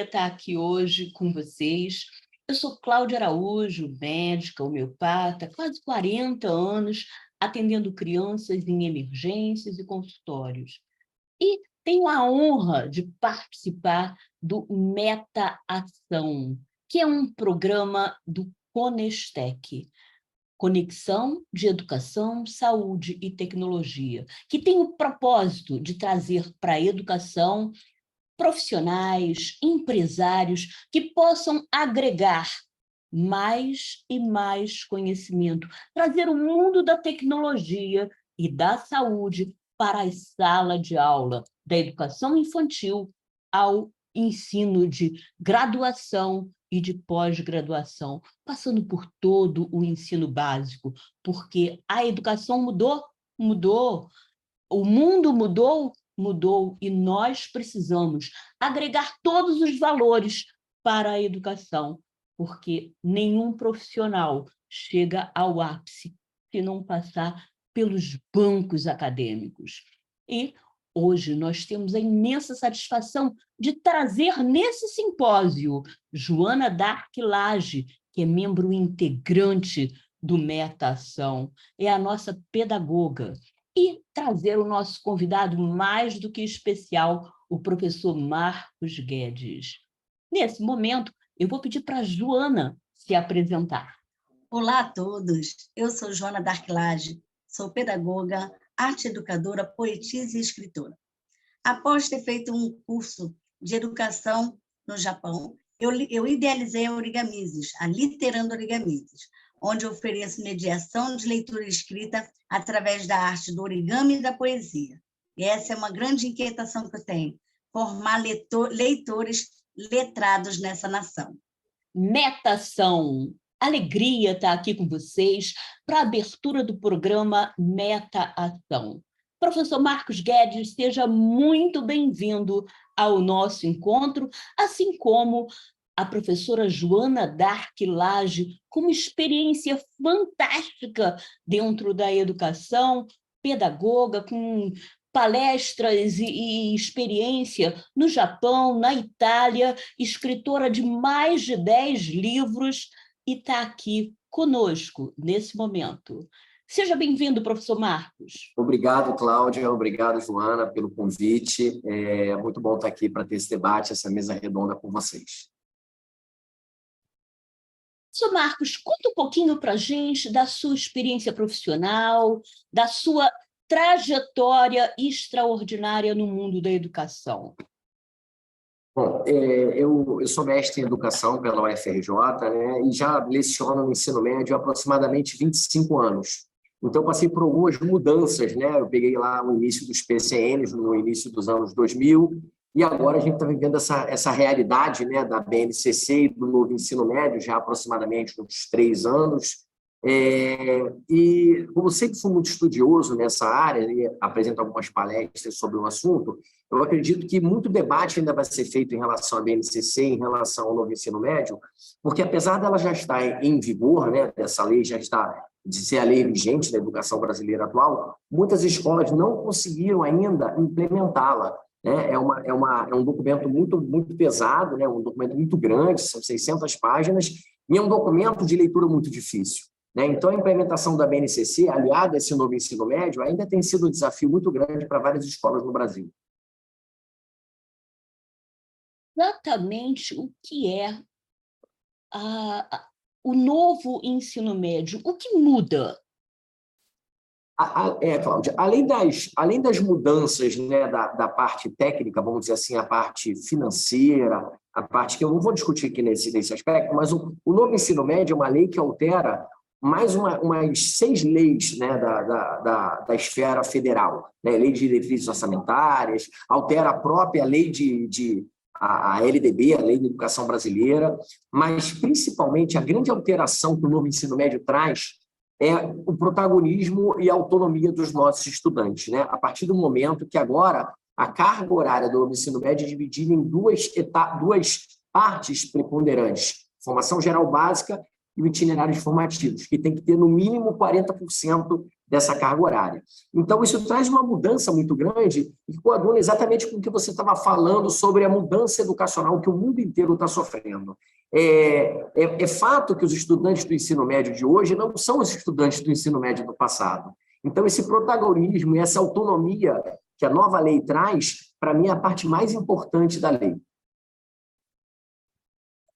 alegria estar aqui hoje com vocês. Eu sou Cláudia Araújo, médica, homeopata, quase 40 anos atendendo crianças em emergências e consultórios. E tenho a honra de participar do Meta Ação, que é um programa do Conestec, Conexão de Educação, Saúde e Tecnologia, que tem o propósito de trazer para a educação profissionais, empresários que possam agregar mais e mais conhecimento, trazer o mundo da tecnologia e da saúde para a sala de aula, da educação infantil ao ensino de graduação e de pós-graduação, passando por todo o ensino básico, porque a educação mudou, o mundo mudou e nós precisamos agregar todos os valores para a educação, porque nenhum profissional chega ao ápice se não passar pelos bancos acadêmicos. E hoje nós temos a imensa satisfação de trazer nesse simpósio Joana Dark Lage, que é membro integrante do Meta Ação, é a nossa pedagoga, e trazer o nosso convidado mais do que especial, o professor Marcos Guedes. Nesse momento, eu vou pedir para a Joana se apresentar. Olá a todos, eu sou Joana Dark Lage, sou pedagoga, arte educadora, poetisa e escritora. Após ter feito um curso de educação no Japão, eu idealizei a Origamizes, a Literando Origamizes, onde eu ofereço mediação de leitura e escrita através da arte do origami e da poesia. E essa é uma grande inquietação que eu tenho, formar leitores letrados nessa nação. Meta Ação, alegria estar aqui com vocês para a abertura do programa Meta Ação. Professor Marcos Guedes, seja muito bem-vindo ao nosso encontro, assim como a professora Joana Dark Lage, com uma experiência fantástica dentro da educação, pedagoga, com palestras e experiência no Japão, na Itália, escritora de mais de 10 livros, e está aqui conosco nesse momento. Seja bem-vindo, professor Marcos. Obrigado, Cláudia. Obrigado, Joana, pelo convite. É muito bom estar aqui para ter esse debate, essa mesa redonda com vocês. Professor Marcos, conta um pouquinho para a gente da sua experiência profissional, da sua trajetória extraordinária no mundo da educação. Bom, eu sou mestre em educação pela UFRJ, né, e já leciono no ensino médio há aproximadamente 25 anos. Então, passei por algumas mudanças, né? Eu peguei lá o início dos PCNs, no início dos anos 2000, e agora a gente está vivendo essa realidade, né, da BNCC e do novo ensino médio, já há aproximadamente uns 3 anos. E como sempre fui muito estudioso nessa área, e apresento algumas palestras sobre o assunto, eu acredito que muito debate ainda vai ser feito em relação à BNCC, em relação ao novo ensino médio, porque apesar dela já estar em vigor, né, dessa lei já está de ser a lei vigente da educação brasileira atual, muitas escolas não conseguiram ainda implementá-la. Né? É um documento muito pesado, né? Um documento muito grande, são 600 páginas, e é um documento de leitura muito difícil. Né? Então, a implementação da BNCC, aliada a esse novo ensino médio, ainda tem sido um desafio muito grande para várias escolas no Brasil. Exatamente o que é o novo ensino médio? O que muda? Cláudia, além das mudanças, né, da parte técnica, vamos dizer assim, a parte financeira, a parte que eu não vou discutir aqui nesse aspecto, mas o novo ensino médio é uma lei que altera mais umas 6 leis, né, da esfera federal, né, lei de diretrizes orçamentárias, altera a própria lei a LDB, a Lei de Educação Brasileira, mas, principalmente, a grande alteração que o novo ensino médio traz é o protagonismo e a autonomia dos nossos estudantes. Né? A partir do momento que agora a carga horária do novo ensino médio é dividida em duas partes preponderantes, formação geral básica e itinerários formativos, que tem que ter, no mínimo, 40% dessa carga horária. Então, isso traz uma mudança muito grande e coaduna exatamente com o que você estava falando sobre a mudança educacional que o mundo inteiro está sofrendo. É fato que os estudantes do ensino médio de hoje não são os estudantes do ensino médio do passado. Então, esse protagonismo e essa autonomia que a nova lei traz, para mim, é a parte mais importante da lei.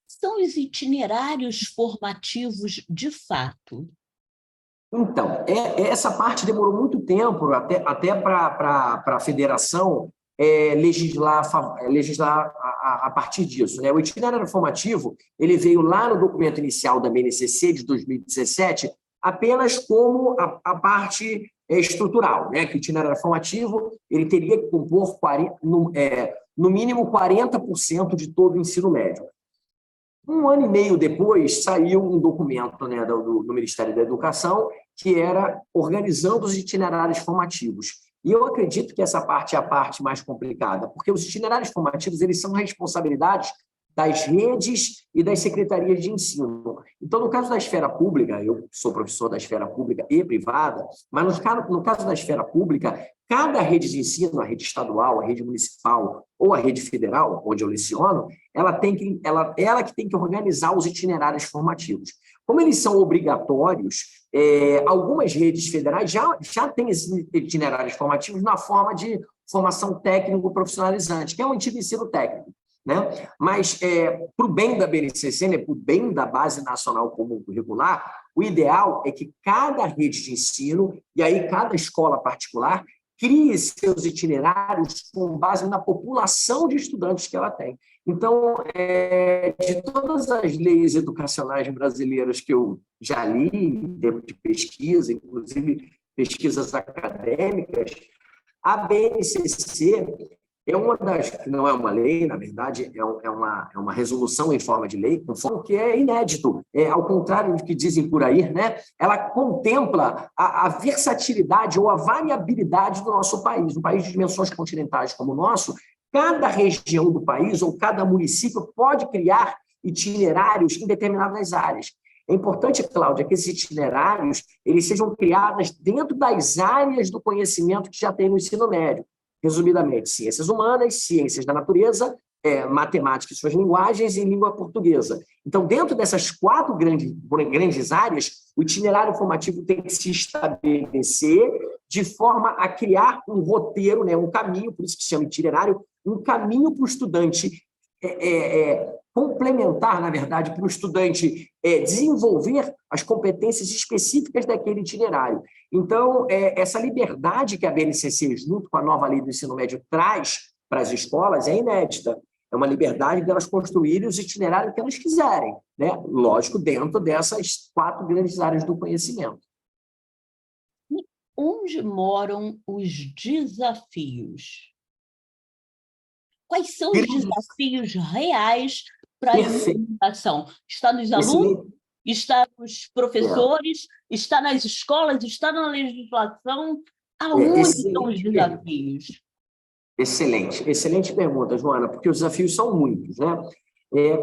São os itinerários formativos de fato? Então, essa parte demorou muito tempo, até para a federação legislar a partir disso, né? O itinerário formativo ele veio lá no documento inicial da BNCC de 2017 apenas como a parte estrutural, né? Que o itinerário formativo ele teria que compor no mínimo 40% de todo o ensino médio. Um ano e meio depois, saiu um documento, né, do Ministério da Educação, que era organizando os itinerários formativos. E eu acredito que essa parte é a parte mais complicada, porque os itinerários formativos eles são responsabilidades das redes e das secretarias de ensino. Então, no caso da esfera pública, eu sou professor da esfera pública e privada, mas no caso da esfera pública, cada rede de ensino, a rede estadual, a rede municipal ou a rede federal, onde eu leciono, ela que tem que organizar os itinerários formativos. Como eles são obrigatórios, algumas redes federais já têm esses itinerários formativos na forma de formação técnico-profissionalizante, que é um antigo ensino técnico. Né? Mas, para o bem da BNCC, né, para o bem da Base Nacional Comum Curricular, o ideal é que cada rede de ensino, e aí cada escola particular, crie seus itinerários com base na população de estudantes que ela tem. Então, de todas as leis educacionais brasileiras que eu já li, em termos de pesquisa, inclusive pesquisas acadêmicas, a BNCC é uma das, que não é uma lei, na verdade, é uma resolução em forma de lei, conforme que é inédito. Ao contrário do que dizem por aí, né? Ela contempla a versatilidade ou a variabilidade do nosso país. Um país de dimensões continentais como o nosso, cada região do país ou cada município pode criar itinerários em determinadas áreas. É importante, Cláudia, que esses itinerários eles sejam criados dentro das áreas do conhecimento que já tem no ensino médio. Resumidamente, ciências humanas, ciências da natureza, matemática e suas linguagens e língua portuguesa. Então, dentro dessas 4 grandes áreas, o itinerário formativo tem que se estabelecer de forma a criar um roteiro, né, um caminho, por isso que se chama itinerário, um caminho para o estudante complementar, na verdade, para o estudante desenvolver as competências específicas daquele itinerário. Então, essa liberdade que a BNCC, junto com a nova lei do ensino médio, traz para as escolas é inédita. É uma liberdade delas construírem os itinerários que elas quiserem, né? Lógico, dentro dessas 4 grandes áreas do conhecimento. Onde moram os desafios? Quais são os desafios reais para a educação? Está nos alunos? Está nos professores? Está nas escolas? Está na legislação? Aonde estão os desafios? Excelente pergunta, Joana, porque os desafios são muitos, né?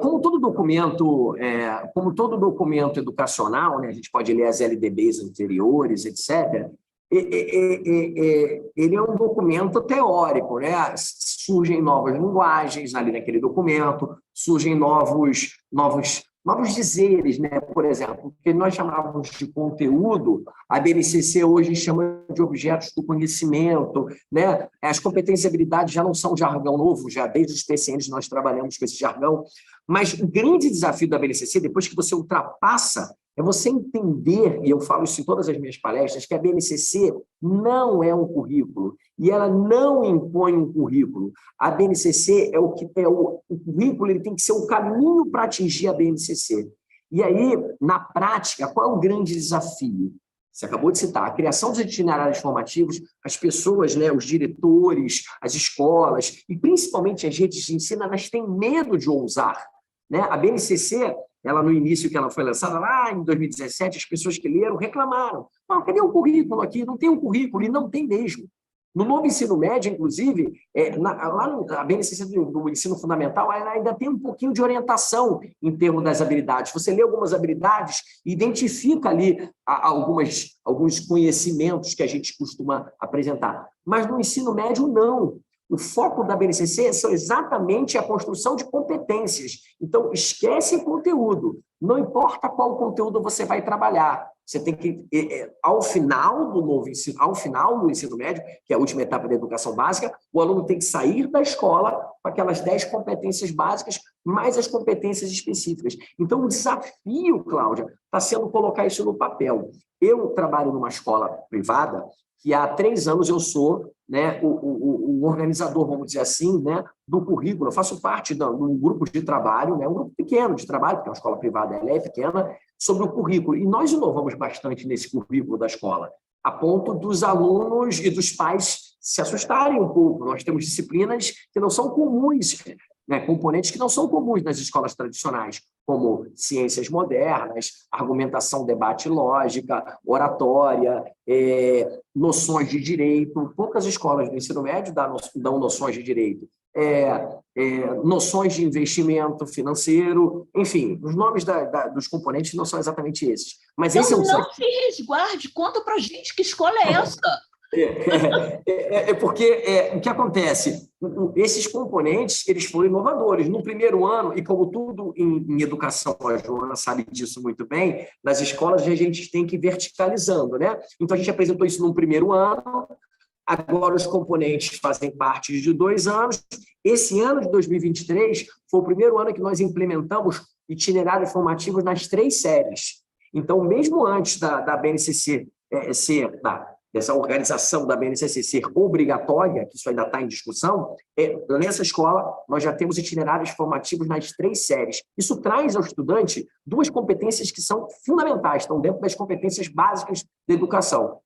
Como todo documento educacional, né, a gente pode ler as LDBs anteriores, etc., ele é um documento teórico, né? Surgem novas linguagens ali naquele documento, surgem novos dizeres, né? Por exemplo, o que nós chamávamos de conteúdo, a BNCC hoje chama de objetos do conhecimento, né? As competências e habilidades já não são jargão novo, já desde os PCNs nós trabalhamos com esse jargão, mas o grande desafio da BNCC, depois que você ultrapassa, é você entender, e eu falo isso em todas as minhas palestras, que a BNCC não é um currículo, e ela não impõe um currículo. A BNCC o currículo, ele tem que ser o caminho para atingir a BNCC. E aí, na prática, qual é o grande desafio? Você acabou de citar, a criação dos itinerários formativos, as pessoas, né, os diretores, as escolas, e principalmente as redes de ensino, elas têm medo de ousar, né? A BNCC, ela no início que ela foi lançada, lá em 2017, as pessoas que leram reclamaram. Cadê o currículo aqui? Não tem um currículo, e não tem mesmo. No novo ensino médio, inclusive, lá na BNCC do ensino fundamental, ela ainda tem um pouquinho de orientação em termos das habilidades. Você lê algumas habilidades e identifica ali alguns conhecimentos que a gente costuma apresentar. Mas no ensino médio, não. O foco da BNCC são exatamente a construção de competências. Então, esquece conteúdo. Não importa qual conteúdo você vai trabalhar. Você tem que, ao final do ensino médio, que é a última etapa da educação básica, o aluno tem que sair da escola com aquelas 10 competências básicas, mais as competências específicas. Então, o desafio, Cláudia, está sendo colocar isso no papel. Eu trabalho numa escola privada que há 3 anos eu sou, né, o organizador, vamos dizer assim, né, do currículo. Eu faço parte de um grupo de trabalho, né, um grupo pequeno de trabalho, porque a escola privada ela é pequena, sobre o currículo. E nós inovamos bastante nesse currículo da escola, a ponto dos alunos e dos pais se assustarem um pouco. Nós temos disciplinas que não são comuns, né, componentes que não são comuns nas escolas tradicionais, como ciências modernas, argumentação, debate e lógica, oratória, noções de direito. Poucas escolas do ensino médio dão noções de direito. Noções de investimento financeiro, enfim, os nomes dos componentes não são exatamente esses. Mas então, esse é um não se resguarde, conta para a gente que escola é essa. Porque o que acontece? Esses componentes eles foram inovadores. No primeiro ano, e como tudo em educação, a Joana sabe disso muito bem, nas escolas a gente tem que ir verticalizando, né? Então, a gente apresentou isso no primeiro ano, agora os componentes fazem parte de 2 anos. Esse ano de 2023 foi o primeiro ano que nós implementamos itinerários formativos nas 3 séries. Então, mesmo antes da BNCC dessa organização da BNCC ser obrigatória, que isso ainda está em discussão, nessa escola nós já temos itinerários formativos nas 3 séries. Isso traz ao estudante 2 competências que são fundamentais, estão dentro das competências básicas da educação.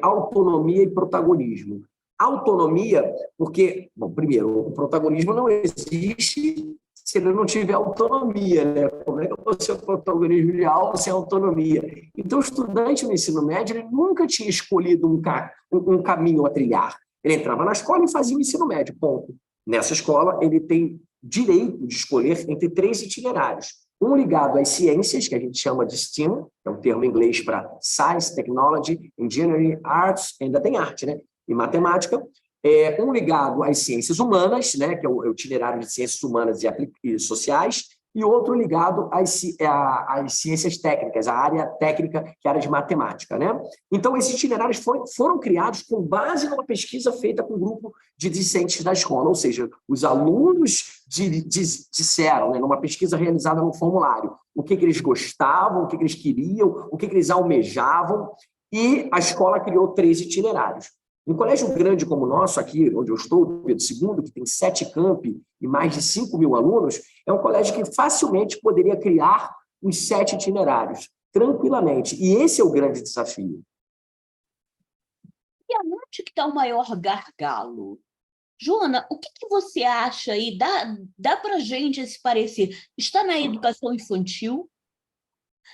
Autonomia e protagonismo. Autonomia, porque, bom, primeiro, o protagonismo não existe se ele não tiver autonomia, né? Como é que eu vou ser o protagonismo de algo sem autonomia? Então, o estudante no ensino médio ele nunca tinha escolhido um caminho a trilhar. Ele entrava na escola e fazia o ensino médio, ponto. Nessa escola, ele tem direito de escolher entre 3 itinerários. Um ligado às ciências, que a gente chama de STEAM, que é um termo em inglês para Science, Technology, Engineering, Arts, ainda tem arte, né? E matemática. Um ligado às ciências humanas, né? Que é o itinerário de ciências humanas e sociais, e outro ligado às ciências técnicas, a área técnica, que é a área de matemática, né? Então, esses itinerários foram criados com base numa pesquisa feita com um grupo de discentes da escola, ou seja, os alunos disseram, né, numa pesquisa realizada no formulário, o que eles gostavam, o que eles queriam, o que eles almejavam, e a escola criou 3 itinerários. Um colégio grande como o nosso, aqui onde eu estou, Pedro II, que tem 7 campi e mais de 5.000 alunos, é um colégio que facilmente poderia criar os 7 itinerários, tranquilamente. E esse é o grande desafio. E aonde que está o maior gargalo? Joana, o que você acha aí? Dá para a gente esse parecer? Está na educação infantil?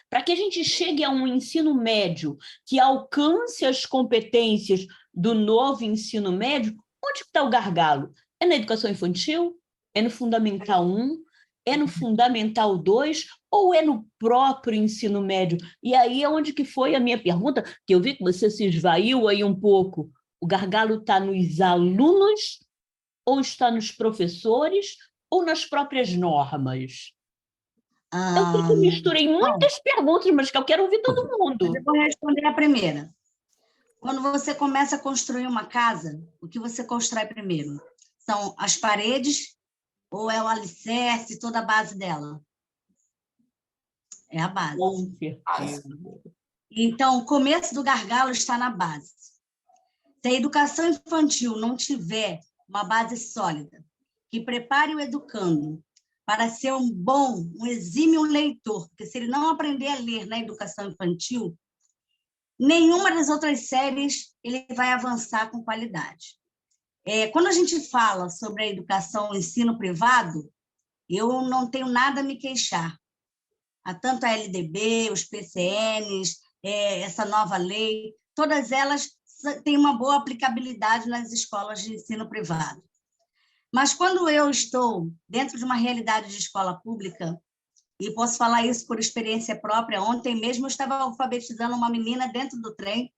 Para que a gente chegue a um ensino médio que alcance as competências do novo ensino médio, onde está o gargalo? É na educação infantil? É no Fundamental 1? É no Fundamental 2? Ou é no próprio ensino médio? E aí é onde que foi a minha pergunta, que eu vi que você se esvaiu aí um pouco. O gargalo está nos alunos, ou está nos professores, ou nas próprias normas? Eu sei que eu misturei muitas perguntas, mas que eu quero ouvir todo mundo. Eu vou responder a primeira. Quando você começa a construir uma casa, o que você constrói primeiro? São as paredes ou é o alicerce, toda a base dela? É a base. Com certeza. Então, o começo do gargalo está na base. Se a educação infantil não tiver uma base sólida, que prepare o educando para ser um exímio leitor, porque se ele não aprender a ler na educação infantil, nenhuma das outras séries ele vai avançar com qualidade. Quando a gente fala sobre a educação, o ensino privado, eu não tenho nada a me queixar. Tanto a LDB, os PCNs, essa nova lei, todas elas tem uma boa aplicabilidade nas escolas de ensino privado. Mas quando eu estou dentro de uma realidade de escola pública, e posso falar isso por experiência própria, ontem mesmo eu estava alfabetizando uma menina dentro do trem,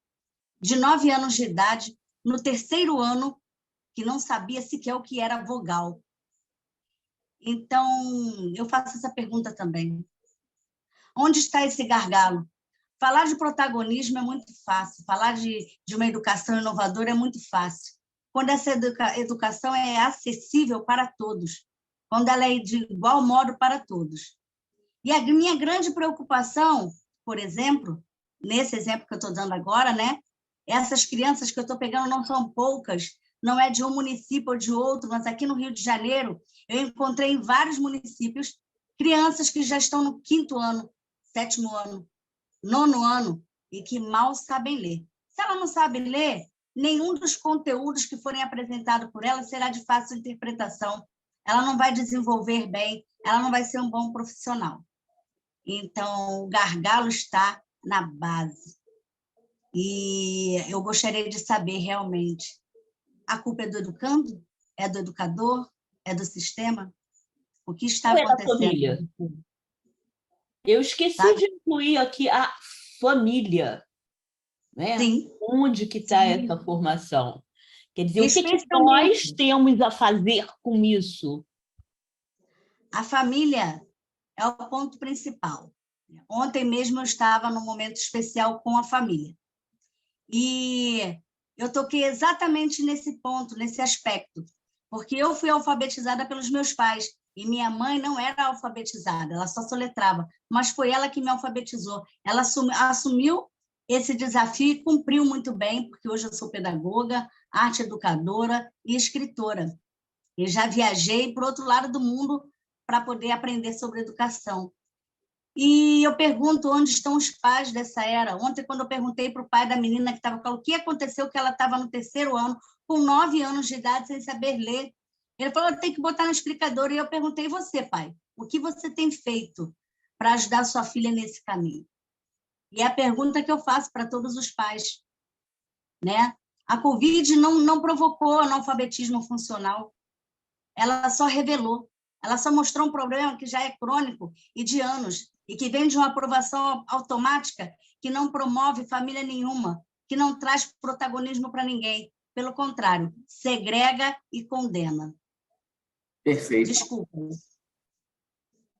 de 9 anos de idade, no 3º ano, que não sabia sequer o que era vogal. Então, eu faço essa pergunta também. Onde está esse gargalo? Falar de protagonismo é muito fácil, falar de uma educação inovadora é muito fácil. Quando essa educação é acessível para todos, quando ela é de igual modo para todos. E a minha grande preocupação, por exemplo, nesse exemplo que eu estou dando agora, né? Essas crianças que eu estou pegando não são poucas, não é de um município ou de outro, mas aqui no Rio de Janeiro, eu encontrei em vários municípios crianças que já estão no 5º ano, 7º ano, 9º ano, e que mal sabem ler. Se ela não sabe ler, nenhum dos conteúdos que forem apresentados por ela será de fácil interpretação. Ela não vai desenvolver bem, ela não vai ser um bom profissional. Então, o gargalo está na base. E eu gostaria de saber realmente, a culpa é do educando? É do educador? É do sistema? O que está Ou é da acontecendo? família? Eu esqueci Sabe? de incluir aqui a família, né? Sim, Onde que está sim. essa formação? Quer dizer, o que nós Especialmente, temos a fazer com isso? a família é o ponto principal. Ontem mesmo eu estava num momento especial com a família. E eu toquei exatamente nesse ponto, nesse aspecto, porque eu fui alfabetizada pelos meus pais e minha mãe não era alfabetizada, ela só soletrava, mas foi ela que me alfabetizou. Ela assumiu esse desafio e cumpriu muito bem, porque hoje eu sou pedagoga, arte educadora e escritora. E já viajei para o outro lado do mundo para poder aprender sobre educação. E eu pergunto onde estão os pais dessa era. Ontem, quando eu perguntei para o pai da menina que estava falando o que aconteceu, que ela estava no 3º ano, com 9 anos de idade, sem saber ler. Ele falou, tem que botar no explicador. E eu perguntei, e você, pai, o que você tem feito para ajudar sua filha nesse caminho? E é a pergunta que eu faço para todos os pais. Né? A Covid não provocou analfabetismo funcional, ela só revelou, ela só mostrou um problema que já é crônico e de anos, e que vem de uma aprovação automática que não promove família nenhuma, que não traz protagonismo para ninguém. Pelo contrário, segrega e condena. Perfeito. Desculpa.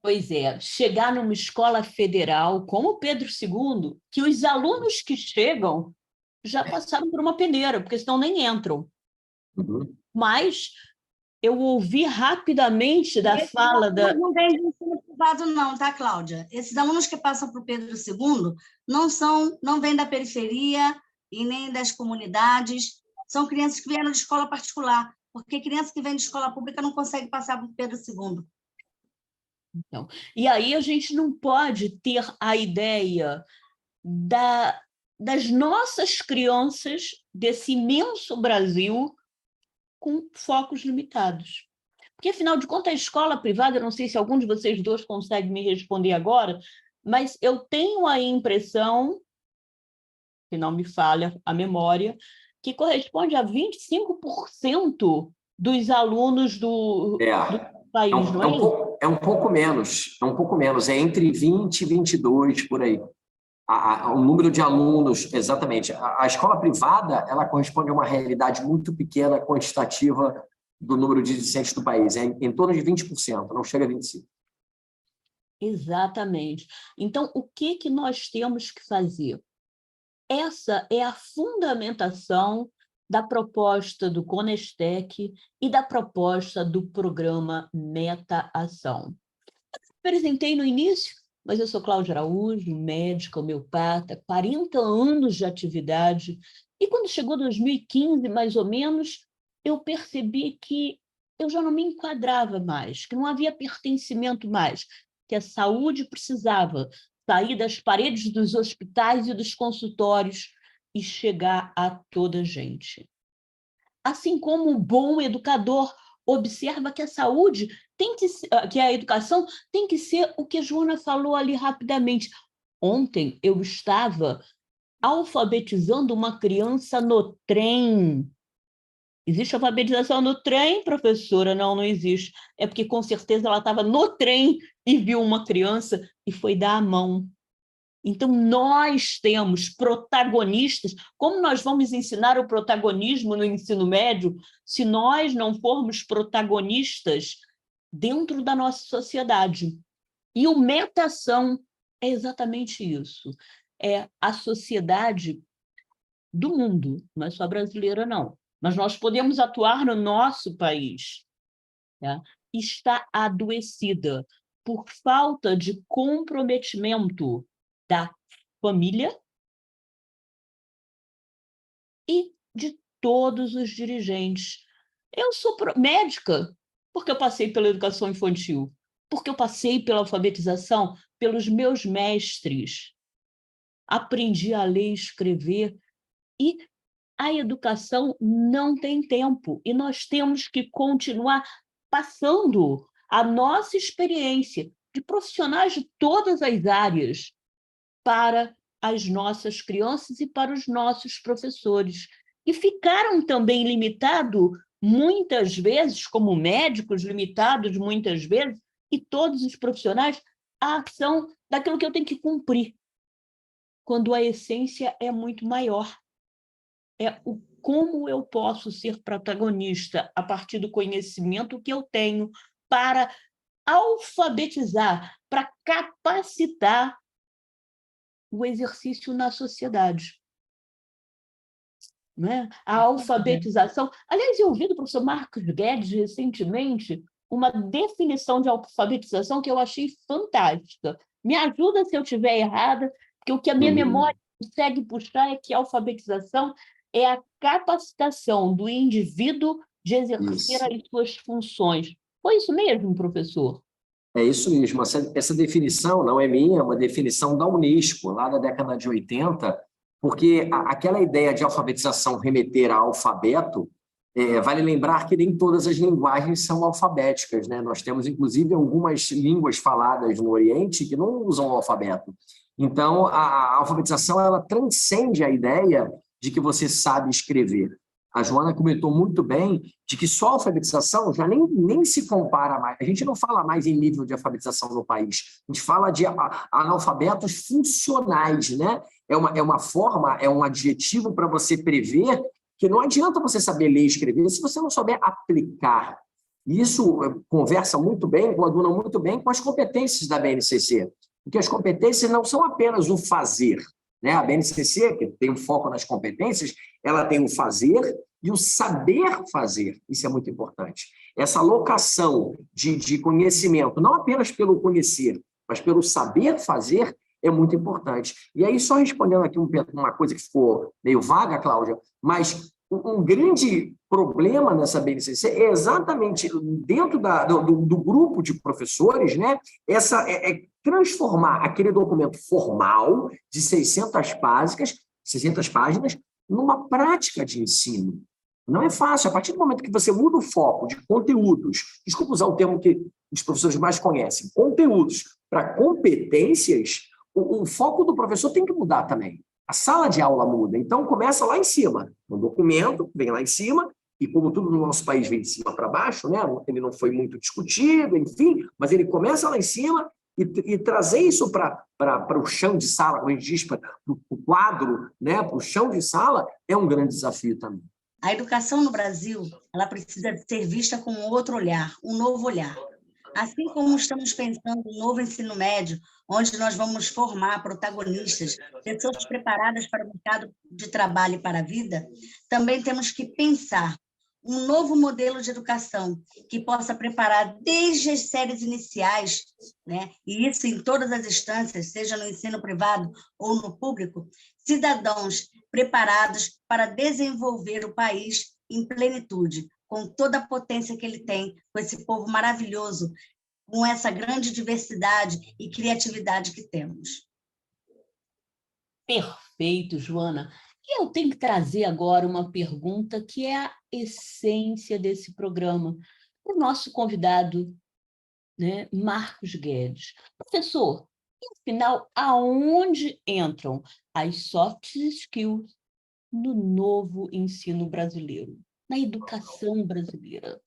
Pois é, chegar numa escola federal como o Pedro II, que os alunos que chegam já passaram por uma peneira, porque senão nem entram. Uhum. Mas eu ouvi rapidamente da fala da... Não vem de ensino privado não, tá, Cláudia? Esses alunos que passam para o Pedro II não vêm da periferia e nem das comunidades, são crianças que vieram de escola particular, porque criança que vem de escola pública não consegue passar para o Pedro II. Então, e aí a gente não pode ter a ideia das nossas crianças desse imenso Brasil com focos limitados. Porque, afinal de contas, a escola privada, eu não sei se algum de vocês dois consegue me responder agora, mas eu tenho a impressão, se não me falha a memória, que corresponde a 25% dos alunos do país, não é isso? É um pouco menos, é entre 20 e 22, por aí. O número de alunos, exatamente. A escola privada, ela corresponde a uma realidade muito pequena, quantitativa, do número de discentes do país. É em torno de 20%, não chega a 25%. Exatamente. Então, o que nós temos que fazer? Essa é a fundamentação da proposta do Conestec e da proposta do programa Meta Ação. Apresentei no início, mas eu sou Cláudia Araújo, médica, homeopata, 40 anos de atividade, e quando chegou 2015, mais ou menos, eu percebi que eu já não me enquadrava mais, que não havia pertencimento mais, que a saúde precisava sair das paredes dos hospitais e dos consultórios e chegar a toda a gente. Assim como o bom educador observa que a saúde que a educação tem que ser o que a Joana falou ali rapidamente. Ontem eu estava alfabetizando uma criança no trem. Existe alfabetização no trem, professora? Não, não existe. É porque, com certeza, ela estava no trem e viu uma criança e foi dar a mão. Então, nós temos protagonistas. Como nós vamos ensinar o protagonismo no ensino médio se nós não formos protagonistas dentro da nossa sociedade? E o meta-ação é exatamente isso. É a sociedade do mundo, não é só brasileira, não. Mas nós podemos atuar no nosso país. Tá? Está adoecida por falta de comprometimento da família e de todos os dirigentes. Eu sou médica porque eu passei pela educação infantil, porque eu passei pela alfabetização pelos meus mestres. Aprendi a ler e escrever, e a educação não tem tempo, e nós temos que continuar passando a nossa experiência de profissionais de todas as áreas para as nossas crianças e para os nossos professores, que ficaram também limitados, muitas vezes, como médicos limitados muitas vezes, e todos os profissionais, à ação daquilo que eu tenho que cumprir, quando a essência é muito maior. É o como eu posso ser protagonista a partir do conhecimento que eu tenho para alfabetizar, para capacitar o exercício na sociedade. Não é? A alfabetização. Aliás, eu ouvi do professor Marcos Guedes recentemente uma definição de alfabetização que eu achei fantástica. Me ajuda se eu estiver errada, porque o que a minha memória consegue puxar é que a alfabetização é a capacitação do indivíduo de exercer as suas funções. Foi isso mesmo, professor? É isso mesmo. Essa definição não é minha, é uma definição da Unesco, lá da década de 80, porque aquela ideia de alfabetização remeter a alfabeto, vale lembrar que nem todas as linguagens são alfabéticas, né? Nós temos, inclusive, algumas línguas faladas no Oriente que não usam o alfabeto. Então, a alfabetização ela transcende a ideia de que você sabe escrever. A Joana comentou muito bem de que só a alfabetização já nem se compara mais. A gente não fala mais em nível de alfabetização no país. A gente fala de analfabetos funcionais, né? É uma forma, é um adjetivo para você prever que não adianta você saber ler e escrever se você não souber aplicar. E isso conversa muito bem, coaduna muito bem com as competências da BNCC. Porque as competências não são apenas o fazer, né? A BNCC, que tem um foco nas competências, ela tem o fazer e o saber fazer. Isso é muito importante. Essa locação de conhecimento, não apenas pelo conhecer, mas pelo saber fazer, é muito importante. E aí, só respondendo aqui uma coisa que ficou meio vaga, Cláudia, mas um grande problema nessa BNCC é exatamente dentro do grupo de professores, né? É transformar aquele documento formal de 600 páginas numa prática de ensino. Não é fácil. A partir do momento que você muda o foco de conteúdos, desculpa usar o termo que os professores mais conhecem, conteúdos para competências, o foco do professor tem que mudar também. A sala de aula muda. Então, começa lá em cima. O documento vem lá em cima, e como tudo no nosso país vem de cima para baixo, né? Ele não foi muito discutido, enfim, mas ele começa lá em cima e trazer isso para o chão de sala, como a gente diz, para o quadro, né? Para o chão de sala, é um grande desafio também. A educação no Brasil, ela precisa ser vista com um outro olhar, um novo olhar. Assim como estamos pensando no novo ensino médio, onde nós vamos formar protagonistas, pessoas preparadas para o mercado de trabalho e para a vida, também temos que pensar um novo modelo de educação que possa preparar desde as séries iniciais, né? E isso em todas as instâncias, seja no ensino privado ou no público, cidadãos preparados para desenvolver o país em plenitude, com toda a potência que ele tem, com esse povo maravilhoso, com essa grande diversidade e criatividade que temos. Perfeito, Joana. E eu tenho que trazer agora uma pergunta que é a essência desse programa, para o nosso convidado, né, Marcos Guedes. Professor, Afinal, aonde entram as soft skills no novo ensino brasileiro, na educação brasileira?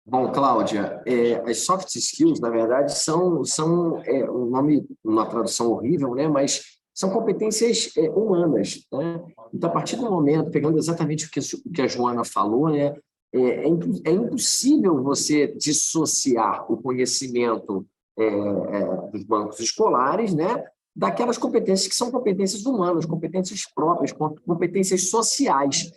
Bom, Cláudia, as soft skills, na verdade, são um nome, uma tradução horrível, né? Mas são competências humanas, né? Então, a partir do momento, pegando exatamente o que a Joana falou, né? É impossível você dissociar o conhecimento dos bancos escolares, né? Daquelas competências que são competências humanas, competências próprias, competências sociais.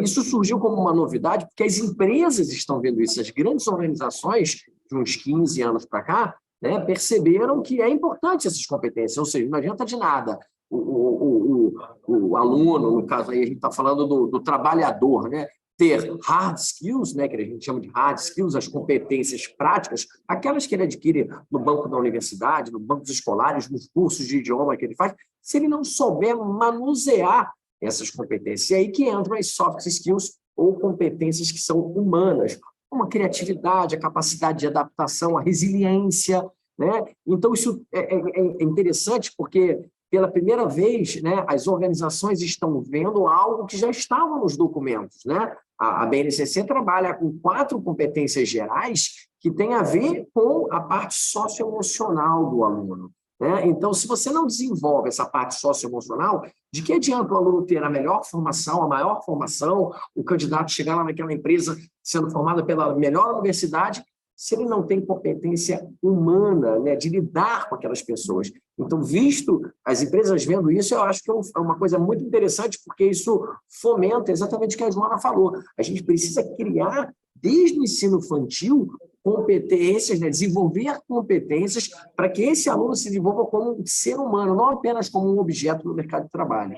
Isso surgiu como uma novidade, porque as empresas estão vendo isso, as grandes organizações, de uns 15 anos para cá, né, perceberam que é importante essas competências, ou seja, não adianta de nada o aluno, no caso aí a gente está falando do trabalhador, né, ter hard skills, né, que a gente chama de hard skills, as competências práticas, aquelas que ele adquire no banco da universidade, no banco dos escolares, nos cursos de idioma que ele faz, se ele não souber manusear essas competências. E aí que entram as soft skills ou competências que são humanas, como a criatividade, a capacidade de adaptação, a resiliência, né? Então, isso é interessante porque, pela primeira vez, né, as organizações estão vendo algo que já estava nos documentos, né? A BNCC trabalha com 4 competências gerais que têm a ver com a parte socioemocional do aluno. Né? Então, se você não desenvolve essa parte socioemocional, de que adianta o aluno ter a melhor formação, a maior formação, o candidato chegar lá naquela empresa sendo formado pela melhor universidade, se ele não tem competência humana, né, de lidar com aquelas pessoas? Então, visto as empresas vendo isso, eu acho que é uma coisa muito interessante, porque isso fomenta exatamente o que a Joana falou. A gente precisa criar, desde o ensino infantil, competências, né, desenvolver competências para que esse aluno se desenvolva como um ser humano, não apenas como um objeto no mercado de trabalho.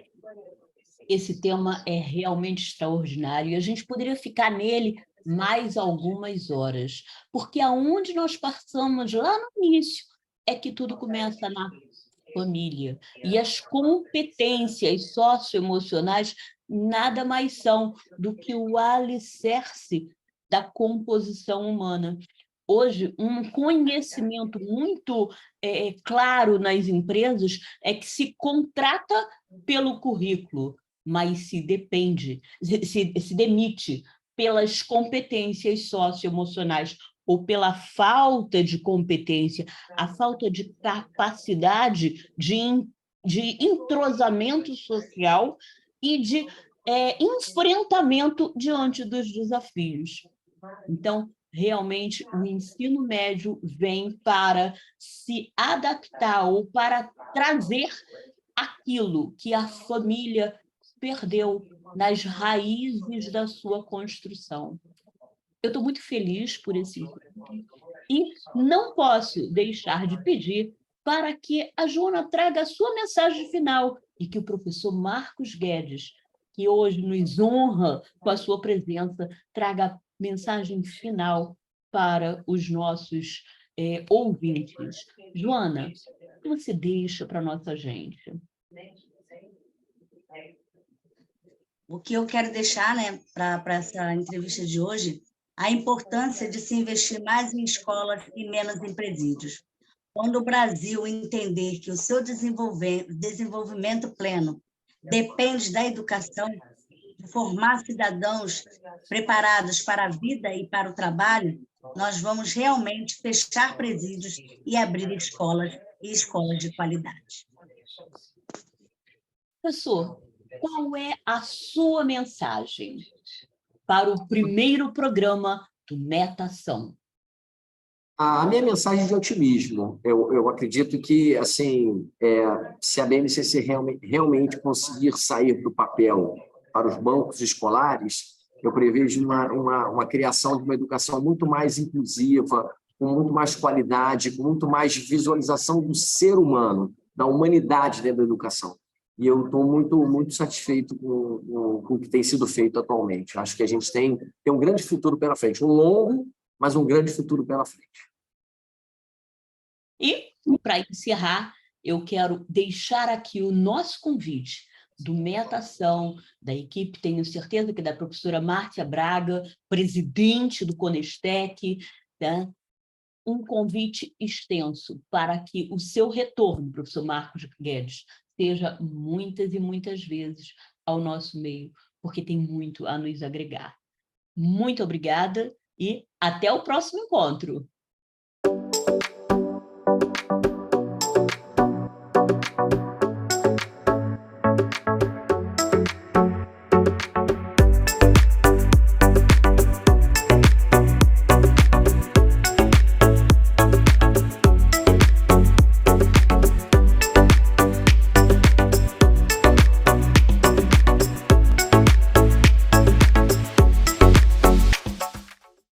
Esse tema é realmente extraordinário e a gente poderia ficar nele mais algumas horas, porque aonde nós passamos lá no início é que tudo começa na família. E as competências socioemocionais nada mais são do que o alicerce da composição humana. Hoje, um conhecimento muito claro nas empresas é que se contrata pelo currículo, mas se demite pelas competências socioemocionais ou pela falta de competência, a falta de capacidade de entrosamento social e de enfrentamento diante dos desafios. Então, realmente, o ensino médio vem para se adaptar ou para trazer aquilo que a família perdeu nas raízes da sua construção. Eu estou muito feliz por esse encontro e não posso deixar de pedir para que a Joana traga a sua mensagem final e que o professor Marcos Guedes, que hoje nos honra com a sua presença, traga a mensagem final para os nossos ouvintes. Joana, o que você deixa para a nossa gente? O que eu quero deixar, né, para essa entrevista de hoje, a importância de se investir mais em escolas e menos em presídios. Quando o Brasil entender que o seu desenvolvimento pleno depende da educação, de formar cidadãos preparados para a vida e para o trabalho, nós vamos realmente fechar presídios e abrir escolas e escolas de qualidade. Professor, qual é a sua mensagem para o primeiro programa do Metação? A minha mensagem é de otimismo. Eu acredito que, assim, se a BNCC realmente conseguir sair do papel para os bancos escolares, eu prevejo uma criação de uma educação muito mais inclusiva, com muito mais qualidade, com muito mais visualização do ser humano, da humanidade dentro da educação. E eu estou muito satisfeito com o que tem sido feito atualmente. Acho que a gente tem um grande futuro pela frente, um longo, mas um grande futuro pela frente. E, para encerrar, eu quero deixar aqui o nosso convite do Metação, da equipe, tenho certeza que da professora Márcia Braga, presidente do Conestec, tá? um convite extenso para que o seu retorno, professor Marcos Guedes, seja muitas e muitas vezes ao nosso meio, porque tem muito a nos agregar. Muito obrigada e até o próximo encontro!